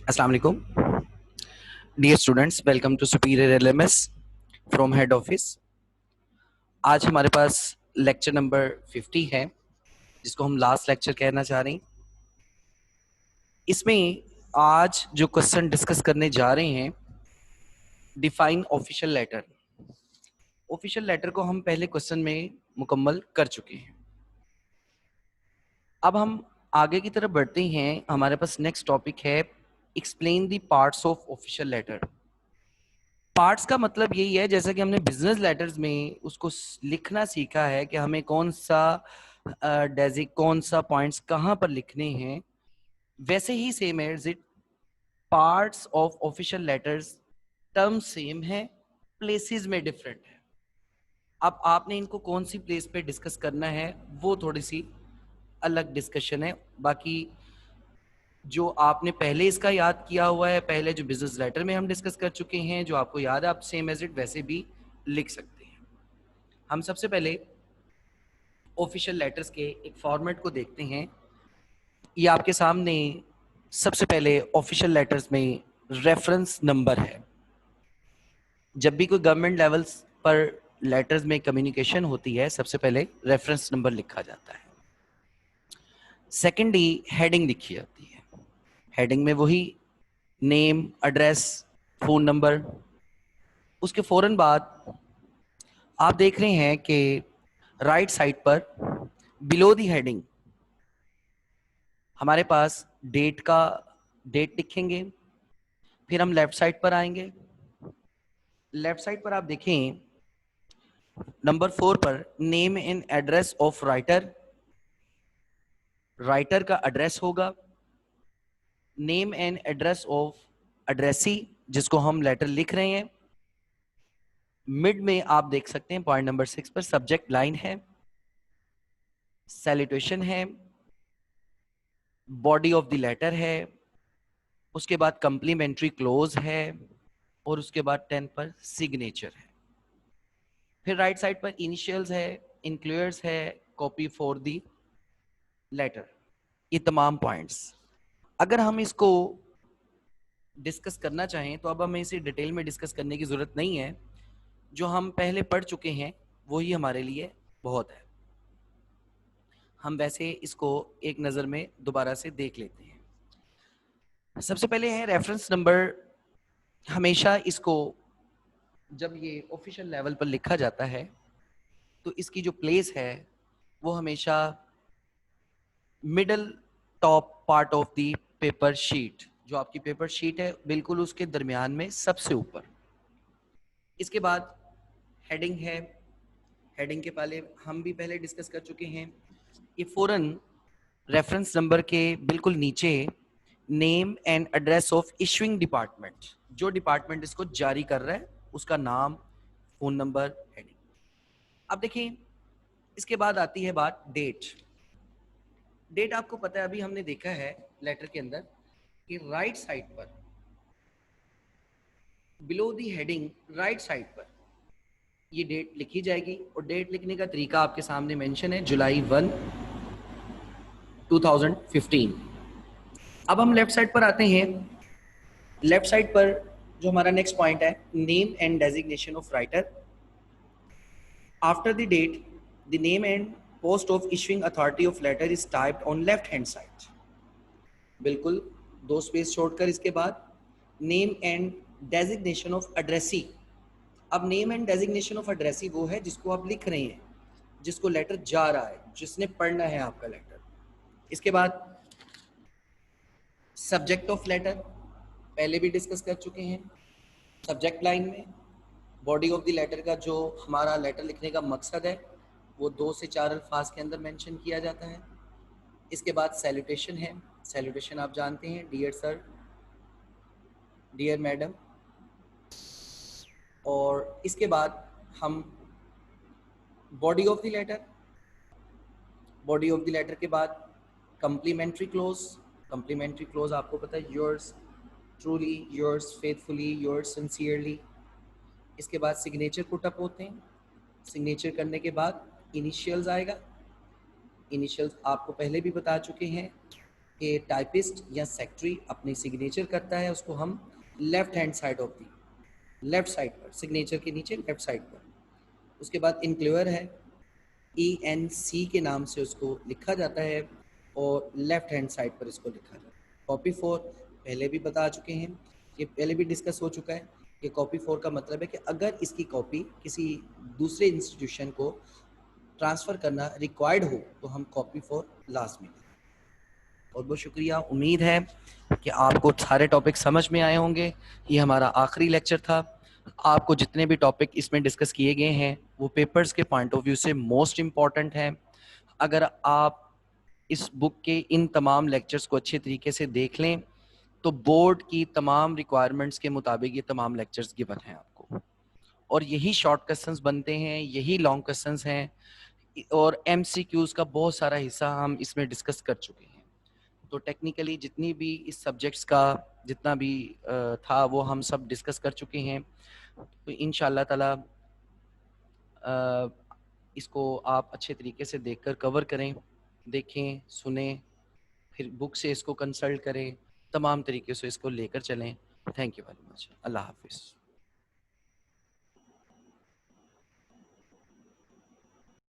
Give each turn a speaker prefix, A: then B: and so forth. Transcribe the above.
A: अस्सलाम वालेकुम dear students, welcome to superior LMS from head office. आज हमारे पास लेक्चर नंबर 50 है, जिसको हम लास्ट लेक्चर कहना चाह रहे हैं। इसमें आज जो क्वेश्चन डिस्कस करने जा रहे हैं, define official letter. Official letter को हम पहले क्वेश्चन में मुकम्मल कर चुके हैं। अब हम आगे की तरफ बढ़ते हैं। हमारे पास नेक्स्ट टॉपिक है explain the parts of official letter. Parts का मतलब यही है, जैसा कि हमने बिजनेस लेटर्स में उसको लिखना सीखा है कि हमें कौन सा डेजिक कौन सा पॉइंट्स कहाँ पर लिखने हैं, वैसे ही same as it parts of official letters term same है, प्लेसेस में डिफरेंट है। अब आपने इनको कौन सी प्लेस पे डिस्कस करना है वो थोड़ी सी अलग डिस्कशन है। बाकी जो आपने पहले इसका याद किया हुआ है, पहले जो बिजनेस लेटर में हम डिस्कस कर चुके हैं, जो आपको याद है, आप सेम एज इट वैसे भी लिख सकते हैं। हम सबसे पहले ऑफिशियल लेटर्स के एक फॉर्मेट को देखते हैं। ये आपके सामने सबसे पहले ऑफिशियल लेटर्स में रेफरेंस नंबर है। जब भी कोई गवर्नमेंट लेवल्स पर लेटर्स में कम्युनिकेशन होती है, सबसे पहले रेफरेंस नंबर लिखा जाता है। सेकेंडली हेडिंग लिखी जाती है। हेडिंग में वही नेम, एड्रेस, फोन नंबर। उसके फौरन बाद आप देख रहे हैं कि राइट साइड पर बिलो दी हेडिंग हमारे पास डेट लिखेंगे। फिर हम लेफ्ट साइड पर आएंगे। लेफ्ट साइड पर आप देखें नंबर 4 पर name and address of writer. Writer का एड्रेस होगा। Name and address of addressee, जिसको हम लेटर लिख रहे हैं। मिड में आप देख सकते हैं पॉइंट नंबर 6 पर सब्जेक्ट लाइन है, सैल्यूटेशन है, बॉडी ऑफ द लेटर है, उसके बाद कंप्लीमेंट्री क्लोज है, और उसके बाद 10 पर सिग्नेचर है। फिर राइट साइड पर इनिशियल्स है, इंक्लूयर्स है, कॉपी फॉर दी लेटर। ये तमाम पॉइंट्स अगर हम इसको डिस्कस करना चाहें तो अब हमें इसे डिटेल में डिस्कस करने की जरूरत नहीं है। जो हम पहले पढ़ चुके हैं वही हमारे लिए बहुत है। हम वैसे इसको एक नज़र में दोबारा से देख लेते हैं। सबसे पहले है रेफरेंस नंबर। हमेशा इसको जब ये ऑफिशियल लेवल पर लिखा जाता है तो इसकी जो प्लेस है वो हमेशा middle top part of the paper sheet, जो आपकी पेपर शीट है बिल्कुल उसके दरमियान में सबसे ऊपर। इसके बाद हेडिंग है। हेडिंग के पहले हम भी पहले डिस्कस कर चुके हैं। ये फौरन रेफरेंस नंबर के बिल्कुल नीचे name and address of issuing department, जो डिपार्टमेंट इसको जारी कर रहा है उसका नाम, फोन नंबर, हेडिंग। अब देखिए इसके बाद आती है बात डेट। डेट आपको पता है, अभी हमने देखा है लेटर के अंदर कि राइट साइड पर below the heading right side पर ये डेट लिखी जाएगी। और डेट लिखने का तरीका आपके सामने मेंशन है, जुलाई 1, 2015। अब हम लेफ्ट साइड पर आते हैं। लेफ्ट साइड पर जो हमारा नेक्स्ट पॉइंट है name and designation of writer. After the date the name and post of issuing authority of letter is typed on left hand side. बिल्कुल 2 स्पेस छोड़कर इसके बाद name and designation of addressee. अब name and designation of addressee वो है जिसको आप लिख रहे हैं, जिसको लेटर जा रहा है, जिसने पढ़ना है आपका लेटर। इसके बाद सब्जेक्ट ऑफ लेटर पहले भी डिस्कस कर चुके हैं। सब्जेक्ट लाइन में बॉडी ऑफ द लेटर का जो हमारा लेटर लिखने का मकसद है वो 2 से 4 अल्फाज के अंदर मेंशन किया जाता है। इसके बाद सैल्यूटेशन है। सैल्यूटेशन आप जानते हैं, डियर सर, डियर मैडम। और इसके बाद हम body of the letter, body of the letter के बाद कंप्लीमेंट्री क्लोज। कंप्लीमेंट्री क्लोज आपको पता है, yours truly, yours faithfully, yours sincerely. इसके बाद सिग्नेचर पुटअप होते हैं। सिग्नेचर करने के बाद इनिशियल्स आएगा। इनिशियल्स आपको पहले भी बता चुके हैं, कि टाइपिस्ट या सेक्रेटरी अपनी सिग्नेचर करता है, उसको हम left hand side of the, left side पर, सिग्नेचर के नीचे लेफ्ट साइड पर। उसके बाद इनक्लेवर है, ENC के नाम से उसको लिखा जाता है और लेफ्ट हैंड साइड पर इसको लिखा जाता है। कॉपी फोर पहले भी बता चुके हैं, ये पहले भी डिस्कस हो चुका है कि कॉपी फोर का मतलब है कि अगर इसकी कॉपी किसी दूसरे इंस्टीट्यूशन को ट्रांसफ़र करना रिक्वायर्ड हो तो हम कॉपी फोर लास्ट में। बहुत बहुत शुक्रिया, उम्मीद है कि आपको सारे टॉपिक समझ में आए होंगे। ये हमारा आखिरी लेक्चर था। आपको जितने भी टॉपिक इसमें डिस्कस किए गए हैं वो पेपर्स के पॉइंट ऑफ व्यू से मोस्ट इम्पॉर्टेंट हैं। अगर आप इस बुक के इन तमाम लेक्चर्स को अच्छे तरीके से देख लें तो बोर्ड की तमाम रिक्वायरमेंट्स के मुताबिक ये तमाम लेक्चर्स गिवन हैं आपको, और यही शॉर्ट क्वेश्चंस बनते हैं, यही लॉन्ग क्वेश्चंस हैं, और MCQs का बहुत सारा हिस्सा हम इसमें डिस्कस कर चुके हैं। तो टेक्निकली जितनी भी इस सब्जेक्ट्स का जितना भी था वो हम सब डिस्कस कर चुके हैं। तो इंशाल्लाह ताला इसको आप अच्छे तरीके से देखकर कवर करें, देखें, सुने, फिर बुक से इसको कंसल्ट करें, तमाम तरीके से इसको लेकर चलें। Thank you very much. अल्लाह हाफिज़।